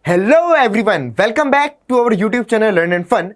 Hello everyone, welcome back to our YouTube channel learn and fun.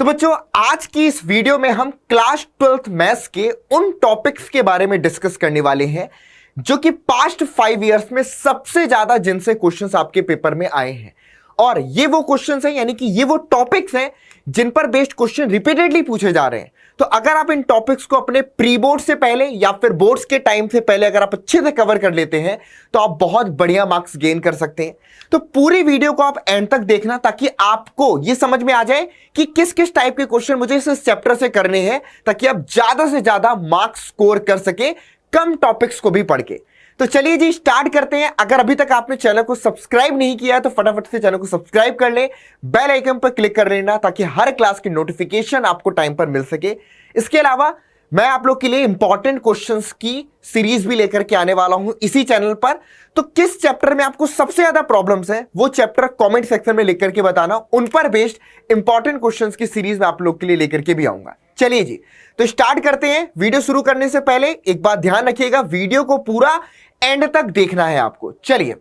तो बच्चों, आज की इस वीडियो में हम क्लास 12th मैथ्स के उन टॉपिक्स के बारे में डिस्कस करने वाले हैं जो कि पास्ट 5 इयर्स में सबसे ज्यादा जिनसे क्वेश्चंस आपके पेपर में आए हैं। और ये वो क्वेश्चंस हैं, यानी कि ये वो टॉपिक्स हैं जिन पर बेस्ड क्वेश्चन रिपीटेडली पूछे जा रहे हैं। तो अगर आप इन टॉपिक्स को अपने प्री बोर्ड से पहले या फिर बोर्ड्स के टाइम से पहले अगर आप अच्छे से कवर कर लेते हैं तो आप बहुत बढ़िया मार्क्स गेन कर सकते हैं। तो पूरी वीडियो को आप एंड तक देखना ताकि आपको यह समझ में आ जाए कि किस किस टाइप के क्वेश्चन मुझे इस चैप्टर से करने हैं, ताकि आप ज्यादा से ज्यादा मार्क्स स्कोर कर सके कम टॉपिक्स को भी पढ़ के। तो चलिए जी, स्टार्ट करते हैं। अगर अभी तक आपने चैनल को सब्सक्राइब नहीं किया है तो फटाफट से चैनल को सब्सक्राइब कर ले, बेल आइकन पर क्लिक कर लेना ताकि हर क्लास की नोटिफिकेशन आपको टाइम पर मिल सके। इसके अलावा मैं आप लोग के लिए इंपॉर्टेंट क्वेश्चंस की सीरीज भी लेकर के आने वाला हूं इसी चैनल पर। तो किस चैप्टर में आपको सबसे ज्यादा प्रॉब्लम्स है वो चैप्टर कमेंट सेक्शन में लिख करके बताना, उन पर बेस्ड इंपॉर्टेंट क्वेश्चंस की सीरीज में आप लोग के लिए लेकर के भी आऊंगा। चलिए जी, तो स्टार्ट करते हैं। वीडियो शुरू करने से पहले एक बात ध्यान रखिएगा, वीडियो को पूरा एंड तक देखना है आपको। चलिए,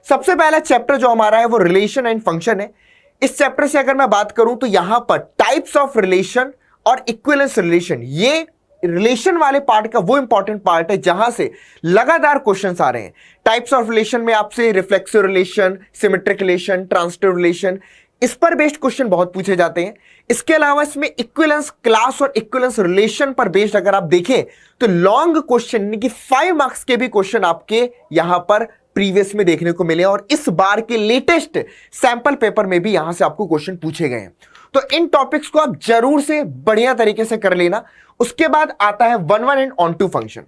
सबसे पहला चैप्टर जो हमारा है वो रिलेशन एंड फंक्शन है। इस चैप्टर से अगर मैं बात करूं तो यहां पर टाइप्स ऑफ रिलेशन और इक्विवेलेंस रिलेशन, ये रिलेशन वाले पार्ट का वो इंपॉर्टेंट पार्ट है जहां से लगातार क्वेश्चंस आ रहे हैं। टाइप्स ऑफ रिलेशन में आपसे reflexive relation, symmetric relation, transitive relation, इस पर बेस्ड क्वेश्चन बहुत पूछे जाते हैं। इसके अलावा इसमें इक्विवेलेंस क्लास और इक्विवेलेंस रिलेशन पर बेस्ड अगर आप देखें तो लॉन्ग क्वेश्चन यानी कि 5 मार्क्स के भी क्वेश्चन आपके यहां पर प्रीवियस में देखने को मिले और इस बार के लेटेस्ट सैंपल पेपर में भी यहां से आपको क्वेश्चन पूछे गए हैं। तो इन टॉपिक्स को आप जरूर से बढ़िया तरीके से कर लेना। उसके बाद आता है 1-1 एंड ऑन टू फंक्शन।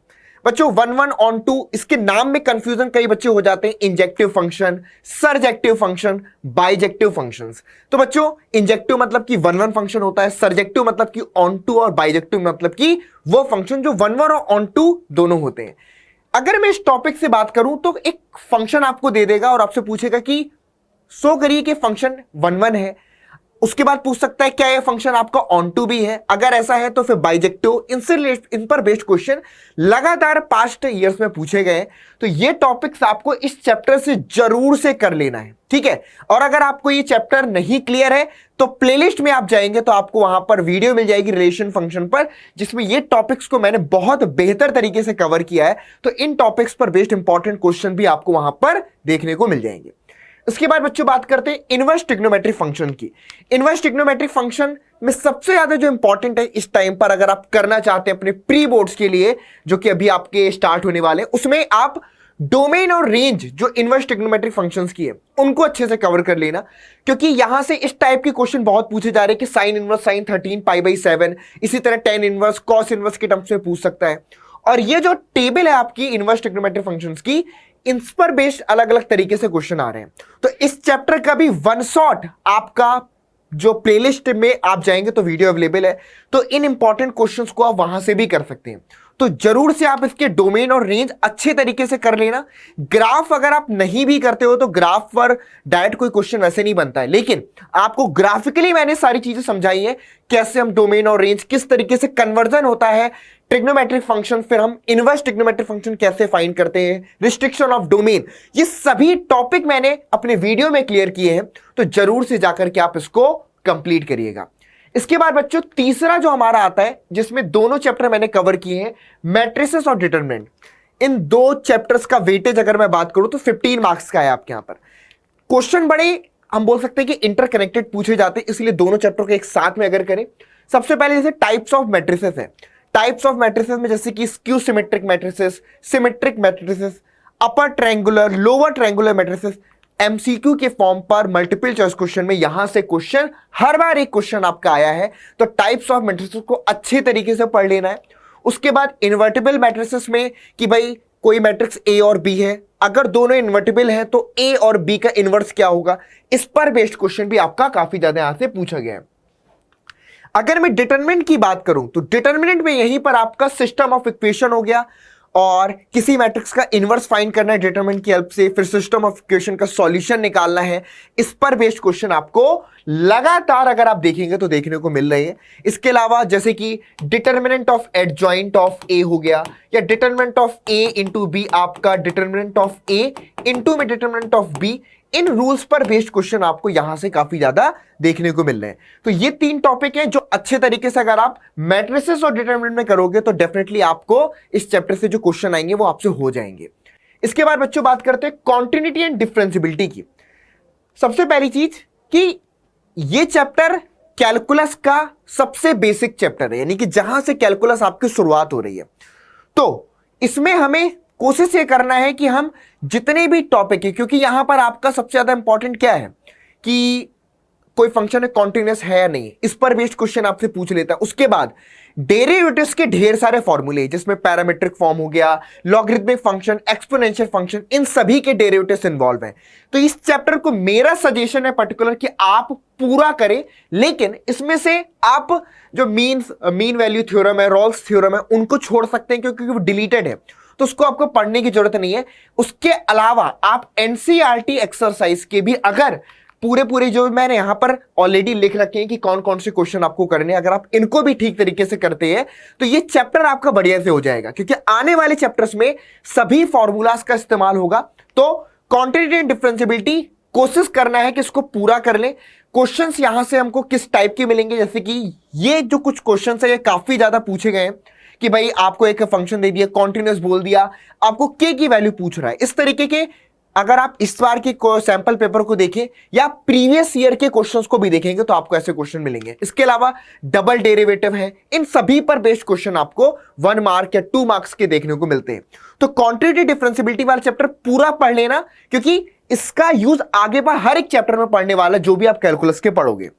बच्चों, 1-1 ऑन टू, इसके नाम में कंफ्यूजन कई बच्चे हो जाते हैं। Injective function, surjective function, bijective functions. तो बच्चों, इंजेक्टिव मतलब कि 1-1 फंक्शन होता है, सरजेक्टिव मतलब कि ऑन टू, और बाइजेक्टिव मतलब कि वो फंक्शन जो 1-1 और ऑन टू दोनों होते हैं। अगर मैं इस टॉपिक से बात करूं तो एक फंक्शन आपको दे देगा और आपसे पूछेगा कि शो करिए कि फंक्शन 1-1 है। उसके बाद पूछ सकता है क्या यह फंक्शन आपका ऑन टू भी है। अगर ऐसा है तो फिर बाइजेक्टिव। इन पर बेस्ड क्वेश्चन लगातार पास्ट ईयर्स में पूछे गए। तो ये टॉपिक्स आपको इस चैप्टर से जरूर से कर लेना है, ठीक है। और अगर आपको ये चैप्टर नहीं क्लियर है तो प्लेलिस्ट में आप जाएंगे तो आपको वहां पर वीडियो मिल जाएगी रिलेशन फंक्शन पर, जिसमें ये टॉपिक्स को मैंने बहुत बेहतर तरीके से कवर किया है। तो इन टॉपिक्स पर बेस्ड इंपॉर्टेंट क्वेश्चन भी आपको वहां पर देखने को मिल जाएंगे। इसके बाद बच्चों बात करते हैं इनवर्स ट्रिग्नोमेट्रिक फंक्शन की। इनवर्स ट्रिग्नोमेट्रिक फंक्शन में सबसे ज्यादा जो इंपॉर्टेंट है इस टाइम पर अगर आप करना चाहते हैं अपने प्री बोर्ड्स के लिए जो कि अभी आपके स्टार्ट होने वाले हैं, उसमें आप डोमेन और रेंज जो इनवर्स ट्रिग्नोमेट्रिक फंक्शंस की है उनको अच्छे से कवर कर लेना, क्योंकि यहां से इस टाइप के क्वेश्चन बहुत पूछे जा रहे हैं कि साइन इनवर्स साइन 13 π/7, इसी तरह टेन इनवर्स कॉस इनवर्स के टर्म्स में पूछ सकता है। और ये जो टेबल है आपकी इनवर्स ट्रिग्नोमेट्रिक फंक्शंस की, इन पर बेस्ड अलग अलग तरीके से क्वेश्चन आ रहे हैं। तो इस चैप्टर का भी वन शॉट आपका जो प्लेलिस्ट में आप जाएंगे तो वीडियो अवेलेबल है, तो इन इंपॉर्टेंट क्वेश्चंस को आप वहां से भी कर सकते हैं। तो जरूर से आप इसके डोमेन और रेंज अच्छे तरीके से कर लेना। ग्राफ अगर आप नहीं भी करते हो तो ग्राफ पर डायरेक्ट कोई क्वेश्चन वैसे नहीं बनता है, लेकिन आपको ग्राफिकली मैंने सारी चीजें समझाई है, कैसे हम डोमेन और रेंज किस तरीके से कन्वर्जन होता है ट्रिग्नोमेट्रिक फंक्शन, फिर हम इनवर्स ट्रिग्नोमेट्रिक फंक्शन कैसे फाइंड करते हैं, रिस्ट्रिक्शन ऑफ डोमेन, ये सभी टॉपिक मैंने अपने वीडियो में क्लियर किए हैं। तो जरूर से जाकर के आप इसको कंप्लीट करिएगा। इसके बाद बच्चों तीसरा जो हमारा आता है जिसमें दोनों चैप्टर मैंने कवर किए हैं, मैट्रिसेस और डिटरमिनेंट। इन दो चैप्टर्स का वेटेज अगर मैं बात करूं तो 15 मार्क्स का है आपके यहां पर। क्वेश्चन बड़े हम बोल सकते हैं कि इंटरकनेक्टेड पूछे जाते हैं, इसलिए दोनों चैप्टर को एक साथ में अगर करें। सबसे पहले जैसे टाइप्स ऑफ मैट्रिसेस है, टाइप्स ऑफ मैट्रिसेस में जैसे कि skew symmetric matrices, symmetric matrices, upper triangular, lower triangular matrices, MCQ के फॉर्म पर मल्टीपल चॉइस क्वेश्चन में यहां से क्वेश्चन हर बार एक क्वेश्चन आपका आया है। तो टाइप्स ऑफ मैट्रिसेस को अच्छे तरीके से पढ़ लेना है। उसके बाद इन्वर्टिबल मैट्रिसेस में कि भाई कोई मैट्रिक्स ए और बी है, अगर दोनों इन्वर्टिबल है तो ए और बी का इनवर्स क्या होगा, इस पर बेस्ड क्वेश्चन भी आपका काफी ज्यादा यहां से पूछा गया है। अगर मैं डिटरमिनेंट की बात करूं तो डिटरमिनेंट में यहीं पर आपका सिस्टम ऑफ इक्वेशन हो गया और किसी मैट्रिक्स का इनवर्स फाइंड करना है डिटरमिनेंट की हेल्प से, फिर सिस्टम ऑफ इक्वेशन का सॉल्यूशन निकालना है। इस पर बेस्ड क्वेश्चन आपको लगातार अगर आप देखेंगे तो देखने को मिल रहे हैं। इसके अलावा जैसे कि determinant of adjoint of A हो गया, या determinant of A into B, आपका डिटरमिनेंट ऑफ ए इंटू में डिटरमिनेंट ऑफ बी, इन रूल्स पर बेस्ड क्वेश्चन आपको यहां से काफी ज्यादा देखने को मिल रहे हैं। तो ये 3 टॉपिक हैं जो अच्छे तरीके से अगर आप मैट्रिसेस और डिटरमिनेंट में करोगे तो डेफिनेटली आपको इस चैप्टर से जो क्वेश्चन आएंगे वो आपसे हो जाएंगे। इसके बाद बच्चों बात करते हैं कॉन्टिन्यूटी एंड डिफरेंशियबिलिटी की। सबसे पहली चीज कि ये चैप्टर कैलकुलस का सबसे बेसिक चैप्टर है, यानी कि जहां से कैलकुलस आपकी शुरुआत हो रही है। तो इसमें हमें कोशिश ये करना है कि हम जितने भी टॉपिक है, क्योंकि यहां पर आपका सबसे ज्यादा इंपॉर्टेंट क्या है कि कोई फंक्शन है कॉन्टिन्यूअस है या नहीं, इस पर बेस्ड क्वेश्चन आपसे पूछ लेता है। उसके बाद डेरिवेटिव्स के ढेर सारे फॉर्मूले जिसमें पैरामीट्रिक फॉर्म हो गया, लॉगरिथमिक फंक्शन, एक्सपोनेंशियल फंक्शन, इन सभी के डेरिवेटिव्स इन्वॉल्व हैं। तो इस चैप्टर को मेरा सजेशन है पर्टिकुलर कि आप पूरा करें, लेकिन इसमें से आप जो मीन वैल्यू थ्योरम है, रॉल्स थ्योरम है, उनको छोड़ सकते हैं क्योंकि वो डिलीटेड है, तो उसको आपको पढ़ने की जरूरत नहीं है। उसके अलावा आप एनसीईआरटी एक्सरसाइज के भी अगर पूरे जो मैंने यहां पर ऑलरेडी लिख रखे हैं कि कौन कौन से क्वेश्चन आपको करने हैं, अगर आप इनको भी ठीक तरीके से करते हैं तो ये चैप्टर आपका बढ़िया से हो जाएगा, क्योंकि आने वाले चैप्टर्स में सभी फॉर्मूलाज का इस्तेमाल होगा। तो कॉन्टिन्यूटी एंड डिफरेंशियबिलिटी कोशिश करना है कि इसको पूरा कर लें। क्वेश्चंस यहां से हमको किस टाइप के मिलेंगे, जैसे कि ये जो कुछ क्वेश्चंस है ये काफी ज्यादा पूछे गए हैं कि भाई आपको एक फंक्शन दे दिया, कॉन्टिन्यूअस बोल दिया, आपको के की वैल्यू पूछ रहा है। इस तरीके के अगर आप इस बार के सैंपल पेपर को देखें या प्रीवियस ईयर के क्वेश्चंस को भी देखेंगे तो आपको ऐसे क्वेश्चन मिलेंगे। इसके अलावा डबल डेरिवेटिव है, इन सभी पर बेस्ड क्वेश्चन आपको 1 मार्क या 2 मार्क्स के देखने को मिलते हैं। तो कॉन्टिन्यूटी डिफरेंशियबिलिटी वाला चैप्टर पूरा पढ़ लेना, क्योंकि इसका यूज आगे पर हर एक चैप्टर में पढ़ने वाला जो भी आप कैलकुलस के पढ़ोगे।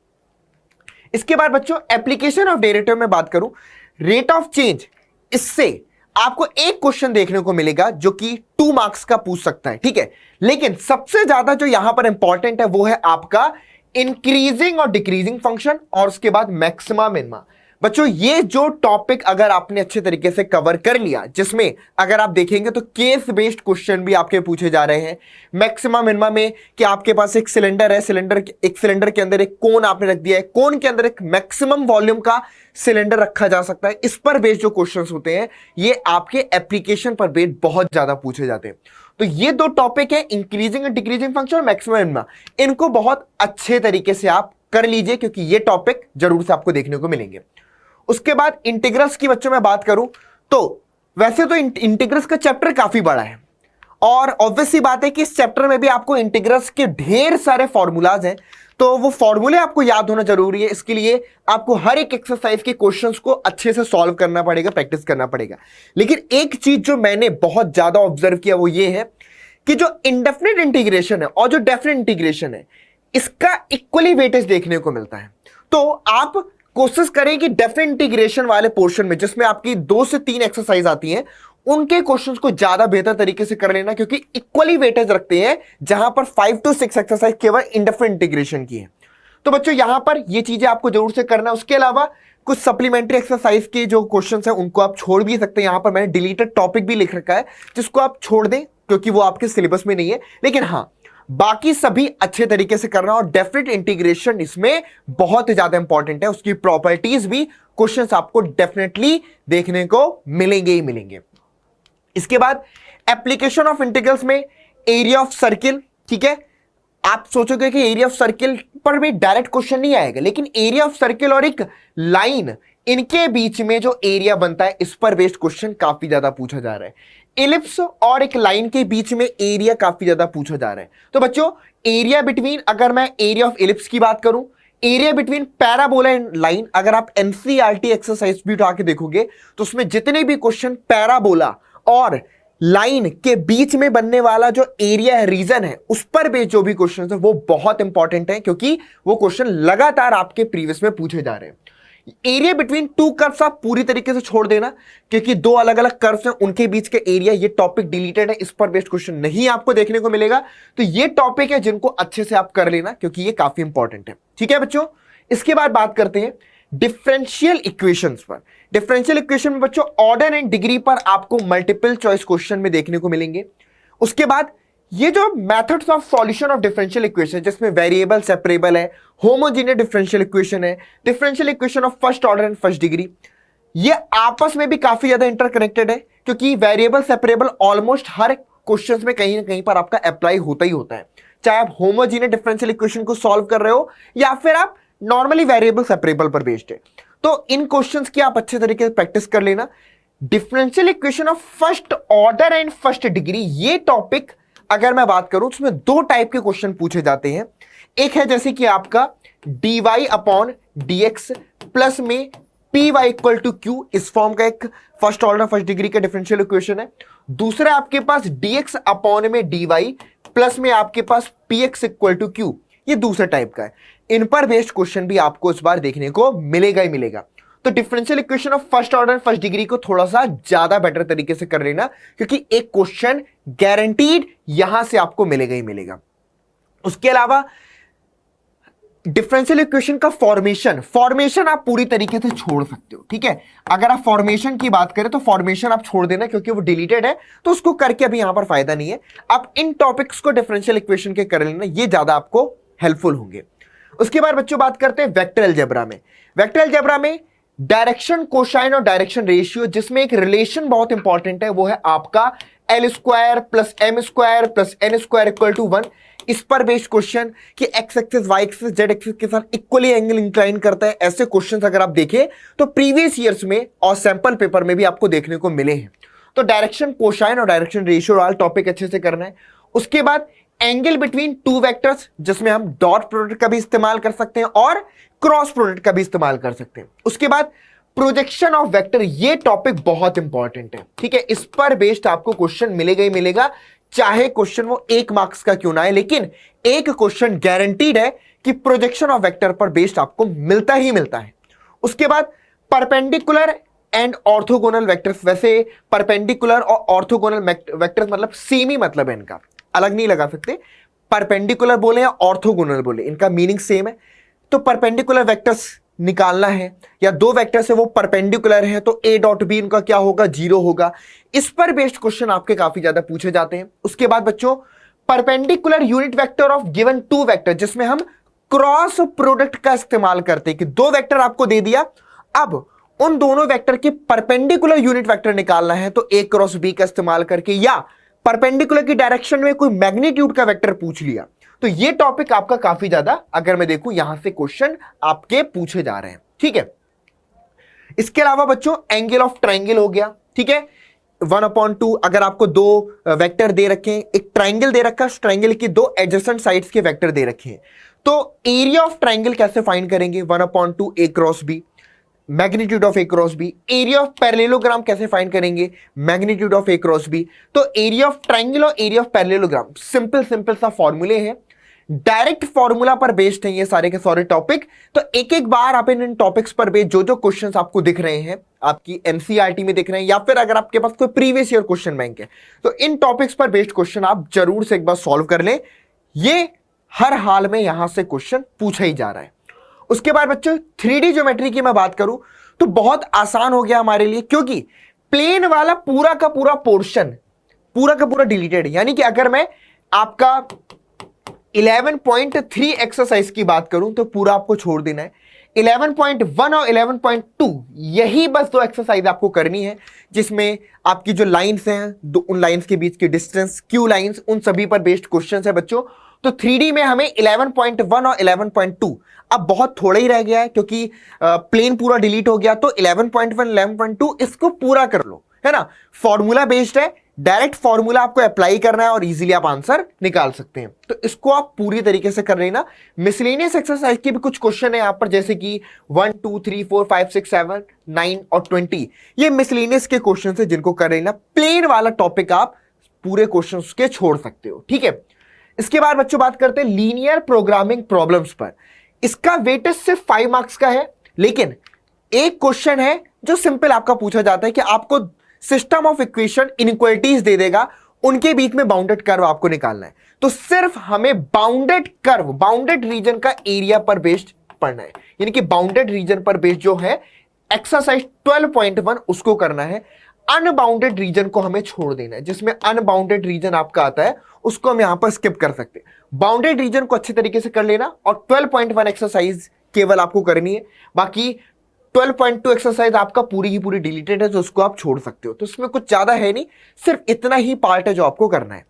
इसके बाद बच्चों एप्लीकेशन ऑफ डेरिवेटिव में बात करूं, रेट ऑफ चेंज, इससे आपको एक क्वेश्चन देखने को मिलेगा जो कि 2 मार्क्स का पूछ सकता है, ठीक है। लेकिन सबसे ज्यादा जो यहां पर इंपॉर्टेंट है वो है आपका इंक्रीजिंग और डिक्रीजिंग फंक्शन और उसके बाद मैक्सिमा मिनिमा। बच्चों ये जो टॉपिक अगर आपने अच्छे तरीके से कवर कर लिया, जिसमें अगर आप देखेंगे तो केस बेस्ड क्वेश्चन भी आपके पूछे जा रहे हैं। मैक्सिमा मिनिमा में कि आपके पास एक सिलेंडर है, एक सिलेंडर के अंदर एक कोन आपने रख दिया है, कोन के अंदर एक मैक्सिमम वॉल्यूम का सिलेंडर रखा जा सकता है। इस पर बेस्ड जो क्वेश्चंस होते हैं ये आपके एप्लीकेशन पर बेस्ड बहुत ज्यादा पूछे जाते हैं। तो ये 2 टॉपिक है, इंक्रीजिंग एंड डिक्रीजिंग फंक्शन और मैक्सिमम मिनिमा, इनको बहुत अच्छे तरीके से आप कर लीजिए क्योंकि ये टॉपिक जरूर से आपको देखने को मिलेंगे। उसके बाद इंटीग्रल्स की बच्चों में बात करूं तो वैसे तो इंटीग्रल्स का चैप्टर काफी बड़ा है और ऑब्वियस सी बात है कि इस चैप्टर में भी आपको इंटीग्रल्स के ढेर सारे फॉर्मूलाज हैं, तो वो फॉर्मूले आपको याद होना जरूरी है। इसके लिए आपको हर एक एक्सरसाइज के क्वेश्चंस को अच्छे से सॉल्व करना पड़ेगा, प्रैक्टिस करना पड़ेगा। लेकिन एक चीज जो मैंने बहुत ज्यादा ऑब्जर्व किया वो ये है कि जो इंडेफिनिट इंटीग्रेशन है और जो डेफिनिट इंटीग्रेशन है इसका इक्वली वेटेज देखने को मिलता है। तो आप कोशिश करें कि डेफिनेट इंटीग्रेशन वाले पोर्शन में जिसमें आपकी 2 से 3 एक्सरसाइज आती हैं उनके क्वेश्चंस को ज्यादा बेहतर तरीके से कर लेना, क्योंकि इक्वली वेटेज रखते हैं, जहां पर 5 to 6 एक्सरसाइज केवल इंडेफिनिट इंटीग्रेशन की है। तो बच्चों यहां पर ये चीजें आपको जरूर से करना है। उसके अलावा कुछ सप्लीमेंट्री एक्सरसाइज के जो क्वेश्चंस हैं उनको आप छोड़ भी सकते हैं। यहां पर मैंने डिलीटेड टॉपिक भी लिख रखा है जिसको आप छोड़ दें क्योंकि वो आपके सिलेबस में नहीं है, लेकिन हाँ बाकी सभी अच्छे तरीके से करना। और डेफिनेट इंटीग्रेशन इसमें बहुत ज्यादा इंपॉर्टेंट है, उसकी प्रॉपर्टीज भी क्वेश्चंस आपको डेफिनेटली देखने को मिलेंगे ही मिलेंगे। इसके बाद एप्लीकेशन ऑफ इंटीग्रल्स में एरिया ऑफ सर्किल, ठीक है। आप सोचोगे कि एरिया ऑफ सर्किल पर भी डायरेक्ट क्वेश्चन नहीं आएगा, लेकिन एरिया ऑफ सर्किल और एक लाइन, इनके बीच में जो एरिया बनता है इस पर बेस्ड क्वेश्चन काफी ज्यादा पूछा जा रहा है। इलिप्स और एक लाइन के बीच में एरिया काफी ज्यादा पूछा जा रहा है। तो बच्चों एरिया बिटवीन, अगर मैं एरिया ऑफ इलिप्स की बात करूं, area between parabola and line, अगर आप एनसीईआरटी एक्सरसाइज भी उठा के देखोगे तो उसमें जितने भी क्वेश्चन पैराबोला और लाइन के बीच में बनने वाला जो एरिया है, रीजन है, उस पर बेस्ड जो भी क्वेश्चन है वो बहुत इंपॉर्टेंट है, क्योंकि वो क्वेश्चन लगातार आपके प्रीवियस में पूछे जा रहे हैं। एरिया बिटवीन 2 कर्व्स आप पूरी तरीके से छोड़ देना, क्योंकि 2 अलग अलग कर्व्स हैं उनके बीच के एरिया, ये टॉपिक डिलीटेड है, इस पर बेस्ड क्वेश्चन नहीं आपको देखने को मिलेगा। तो ये टॉपिक है जिनको अच्छे से आप कर लेना, क्योंकि ये काफी इंपॉर्टेंट है, ठीक है बच्चों। इसके बाद बात करते हैं डिफरेंशियल इक्वेशंस पर। डिफरेंशियल इक्वेशन में बच्चों ऑर्डर एंड डिग्री पर आपको मल्टीपल चॉइस क्वेश्चन में देखने को मिलेंगे। उसके बाद ये जो methods of solution of differential equation, जिसमें वेरिएबल सेपरेबल है, होमोजीनियस डिफरेंशियल इक्वेशन है, differential equation of first order and first degree, ये आपस में भी काफी ज्यादा इंटरकनेक्टेड है, क्योंकि वेरिएबल सेपरेबल ऑलमोस्ट हर क्वेश्चंस में कहीं ना कहीं पर आपका अप्लाई होता ही होता है। चाहे आप होमोजीनियस डिफरेंशियल इक्वेशन को सॉल्व कर रहे हो या फिर आप नॉर्मली वेरिएबल सेपरेबल पर बेस्ड है। तो इन क्वेश्चंस की आप अच्छे तरीके से प्रैक्टिस कर लेना। Differential equation of first order and first degree, ये टॉपिक अगर मैं बात करूं उसमें दो टाइप के क्वेश्चन पूछे जाते हैं। एक है जैसे कि आपका dy अपॉन dx प्लस में py इक्वल टू q, इस फॉर्म का एक फर्स्ट ऑर्डर फर्स्ट डिग्री का डिफरेंशियल इक्वेशन है। दूसरा आपके पास dx अपॉन में dy प्लस में आपके पास px इक्वल टू q, ये दूसरा टाइप का है। इन पर बेस्ड क्वेश्चन भी आपको इस बार देखने को मिलेगा ही मिलेगा। तो differential equation of first order first degree को थोड़ा सा ज्यादा बेटर तरीके से कर लेना, क्योंकि एक क्वेश्चन गारंटीड यहां से आपको मिलेगा ही मिलेगा। उसके अलावा डिफरेंशियल इक्वेशन का फॉर्मेशन आप पूरी तरीके से छोड़ सकते हो, ठीक है। अगर आप फॉर्मेशन की बात करें तो फॉर्मेशन आप छोड़ देना, क्योंकि वो डिलीटेड है, तो उसको करके अभी यहां पर फायदा नहीं है। आप इन टॉपिक्स को डिफरेंशियल इक्वेशन के कर लेना, ये ज्यादा आपको हेल्पफुल होंगे। उसके बाद बच्चों बात करते हैं वेक्टर अलजेब्रा में। वेक्टर अलजेब्रा में डायरेक्शन कोसाइन और डायरेक्शन रेशियो, जिसमें एक रिलेशन बहुत इंपॉर्टेंट है, वो है आपका L square plus M square plus N square equal to 1। इस पर बेस्ड क्वेश्चन कि X axis Y axis Z axis के साथ इक्वली एंगल इंक्लाइन करता है, ऐसे क्वेश्चंस अगर आप देखें तो प्रीवियस ईयर्स में और सैंपल पेपर में भी आपको देखने को मिले हैं। तो डायरेक्शन कोसाइन और डायरेक्शन रेशियो वाला टॉपिक अच्छे से करना है। उसके बाद एंगल बिटवीन टू वेक्टर्स, जिसमें हम डॉट प्रोडक्ट का भी इस्तेमाल कर सकते हैं और क्रॉस प्रोडक्ट का भी इस्तेमाल कर सकते हैं। उसके बाद प्रोजेक्शन ऑफ वेक्टर, ये टॉपिक बहुत इंपॉर्टेंट है, ठीक है। इस पर बेस्ड आपको क्वेश्चन मिलेगा ही मिलेगा, चाहे क्वेश्चन वो 1 मार्क्स का क्यों ना है, लेकिन एक क्वेश्चन गारंटीड है कि प्रोजेक्शन ऑफ वेक्टर पर बेस्ड आपको मिलता ही मिलता है। उसके बाद परपेंडिकुलर एंड ऑर्थोगोनल वेक्टर्स, वैसे परपेंडिकुलर और ऑर्थोगोनल वेक्टर्स मतलब सेम ही मतलब है, इनका अलग नहीं लगा सकते। परपेंडिकुलर बोले या ऑर्थोगोनल बोले, इनका मीनिंग सेम है। तो परपेंडिकुलर वेक्टर्स निकालना है या दो वेक्टर से वो परपेंडिकुलर है, तो a डॉट बी इनका क्या होगा, 0 होगा। इस पर बेस्ड क्वेश्चन आपके काफी ज्यादा पूछे जाते हैं। उसके बाद बच्चों perpendicular unit vector of given two vector, जिसमें हम क्रॉस प्रोडक्ट का इस्तेमाल करते हैं कि दो वेक्टर आपको दे दिया, अब उन दोनों वेक्टर के परपेंडिकुलर यूनिट वेक्टर निकालना है, तो a क्रॉस b का इस्तेमाल करके, या परपेंडिकुलर की डायरेक्शन में कोई मैग्नीट्यूड का वेक्टर पूछ लिया। तो ये टॉपिक आपका काफी ज्यादा, अगर मैं देखूं यहां से क्वेश्चन आपके पूछे जा रहे हैं, ठीक है। इसके अलावा बच्चों एंगल ऑफ ट्राइंगल हो गया, ठीक है। 1/2, अगर आपको दो वेक्टर दे रखे हैं, एक ट्राइंगल दे रखा है, ट्राइंगल की दो एडजेसेंट साइड्स के वेक्टर दे रखे हैं, तो एरिया ऑफ ट्राइंगल कैसे फाइंड करेंगे, 1/2 a cross b, magnitude of a cross b। Area of parallelogram कैसे फाइंड करेंगे, magnitude of a cross b। तो एरिया ऑफ ट्राइंगल और एरिया ऑफ पैरेललोग्राम सिंपल सा फॉर्मूले हैं, डायरेक्ट फॉर्मूला पर बेस्ड हैं ये सारे के सारे टॉपिक। तो एक एक बार आप इन टॉपिक्स पर बेस्ड जो जो क्वेश्चंस आपको दिख रहे हैं, आपकी एनसीईआरटी में दिख रहे हैं, या फिर अगर आपके पास कोई प्रीवियस ईयर क्वेश्चन बैंक है, तो इन टॉपिक्स पर बेस्ड क्वेश्चन आप जरूर से एक बार सॉल्व कर लें। ये हर हाल में यहां से क्वेश्चन पूछा ही जा रहा है। उसके बाद बच्चों 3D ज्योमेट्री की मैं बात करूं तो बहुत आसान हो गया हमारे लिए, क्योंकि प्लेन वाला पूरा का पूरा पोर्शन पूरा का पूरा डिलीटेड है। यानी कि अगर मैं आपका 11.3 एक्सरसाइज की बात करूं तो पूरा आपको छोड़ देना है। 11.1 और 11.2 यही बस दो एक्सरसाइज आपको करनी है, जिसमें आपकी जो लाइंस हैं उन लाइंस के बीच की डिस्टेंस, क्यू लाइंस, उन सभी पर बेस्ड क्वेश्चंस है बच्चों। तो 3D में हमें 11.1 और 11.2 अब बहुत थोड़ा ही रह गया है, क्योंकि प्लेन पूरा डिलीट हो गया। तो 11.1 11.2 इसको पूरा कर लो, है ना। फॉर्मूला बेस्ड है, डायरेक्ट फॉर्मूला आपको अप्लाई करना है और इजीली आप आंसर निकाल सकते हैं। तो इसको आप पूरी तरीके से कर लेना। मिसलेनियस एक्सरसाइज के भी कुछ क्वेश्चन है यहां पर, जैसे कि 1 2 3 4 5 6 7 9 और 20, ये मिसलेनियस के क्वेश्चन है जिनको कर लेना। प्लेन वाला टॉपिक आप पूरे क्वेश्चन के छोड़ सकते हो, ठीक है। इसके बाद बच्चों बात करते हैं लीनियर प्रोग्रामिंग प्रॉब्लम्स पर। इसका वेटेज सिर्फ 5 मार्क्स का है, लेकिन एक क्वेश्चन है जो सिंपल आपका पूछा जाता है कि आपको सिस्टम ऑफ इक्वेशन इनइक्वालिटीज दे देगा, उनके बीच में बाउंडेड कर्व आपको निकालना है। तो सिर्फ हमें बाउंडेड कर्व, बाउंडेड रीजन का एरिया पर बेस्ड पढ़ना है, यानी कि बाउंडेड रीजन पर बेस्ड जो है एक्सरसाइज 12.1 उसको करना है। अनबाउंडेड रीजन को हमें छोड़ देना है, जिसमें अनबाउंडेड रीजन आपका आता है उसको हम यहां पर स्किप कर सकते हैं। बाउंडेड रीजन को अच्छे तरीके से कर लेना और 12.1 एक्सरसाइज केवल आपको करनी है। बाकी 12.2 एक्सरसाइज आपका पूरी की पूरी डिलीटेड है, तो उसको आप छोड़ सकते हो। तो इसमें कुछ ज्यादा है नहीं, सिर्फ इतना ही पार्ट है जो आपको करना है।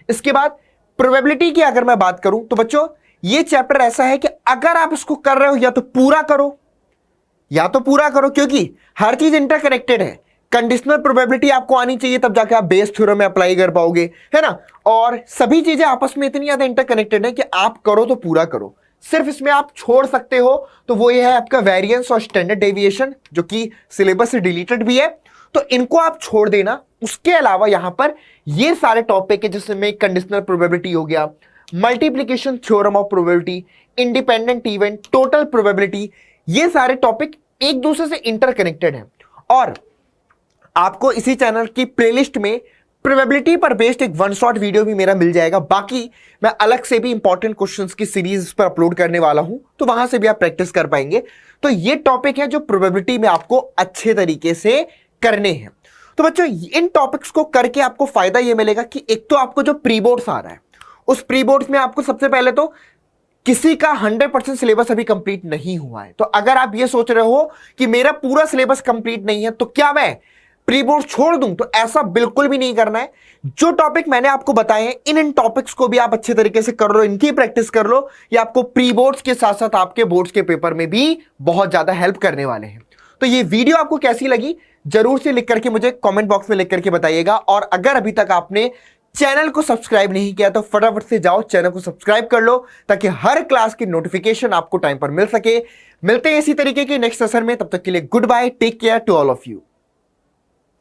इसके बाद प्रोबेबिलिटी की अगर मैं बात करूं तो बच्चों ये चैप्टर ऐसा है कि अगर आप इसको कर रहे हो या तो पूरा करो, या तो पूरा करो, क्योंकि हर चीज इंटरकनेक्टेड है। कंडीशनल प्रोबेबिलिटी आपको आनी चाहिए, तब जाके आप बेस थ्योरम में अप्लाई कर पाओगे, है ना। और सभी चीजें आपस में इतनी ज्यादा इंटरकनेक्टेड है कि आप करो तो पूरा करो। सिर्फ इसमें आप छोड़ सकते हो तो वो ये है आपका वेरिएंस और स्टैंडर्ड डेविएशन, जो कि सिलेबस से डिलीटेड भी है, तो इनको आप छोड़ देना। उसके अलावा यहां पर ये सारे टॉपिक है जिसमें कंडीशनल प्रोबेबिलिटी हो गया, multiplication theorem of probability, independent event, total probability, ये सारे टॉपिक एक दूसरे से इंटरकनेक्टेड हैं। और आपको इसी चैनल की प्लेलिस्ट में प्रोबेबिलिटी पर बेस्ड एक वन शॉट वीडियो भी मेरा मिल जाएगा। बाकी मैं अलग से भी इंपॉर्टेंट क्वेश्चंस की सीरीज पर अपलोड करने वाला हूं, तो वहां से भी आप प्रैक्टिस कर पाएंगे। तो ये टॉपिक है जो प्रोबेबिलिटी में आपको अच्छे तरीके से करने हैं। तो बच्चों इन टॉपिक्स को करके आपको फायदा ये मिलेगा कि एक तो आपको जो प्री बोर्ड्स आ रहा है, उस प्री बोर्ड्स में आपको सबसे पहले तो किसी का 100% सिलेबस अभी कंप्लीट नहीं हुआ है। तो अगर आप ये सोच रहे हो कि मेरा पूरा सिलेबस कंप्लीट नहीं है तो क्या मैं प्री बोर्ड छोड़ दूं, तो ऐसा बिल्कुल भी नहीं करना है। जो टॉपिक मैंने आपको बताए हैं इन टॉपिक्स को भी आप अच्छे तरीके से कर लो, इनकी प्रैक्टिस कर लो। ये आपको प्री बोर्ड्स के साथ साथ आपके बोर्ड्स के पेपर में भी बहुत ज्यादा हेल्प करने वाले हैं। तो ये वीडियो आपको कैसी लगी जरूर से लिख करके मुझे कमेंट बॉक्स में लिख करके बताइएगा। और अगर अभी तक आपने चैनल को सब्सक्राइब नहीं किया तो फटाफट से जाओ चैनल को सब्सक्राइब कर लो, ताकि हर क्लास की नोटिफिकेशन आपको टाइम पर मिल सके। मिलते हैं इसी तरीके के नेक्स्ट सेशन में, तब तक के लिए good bye, take care to all of you.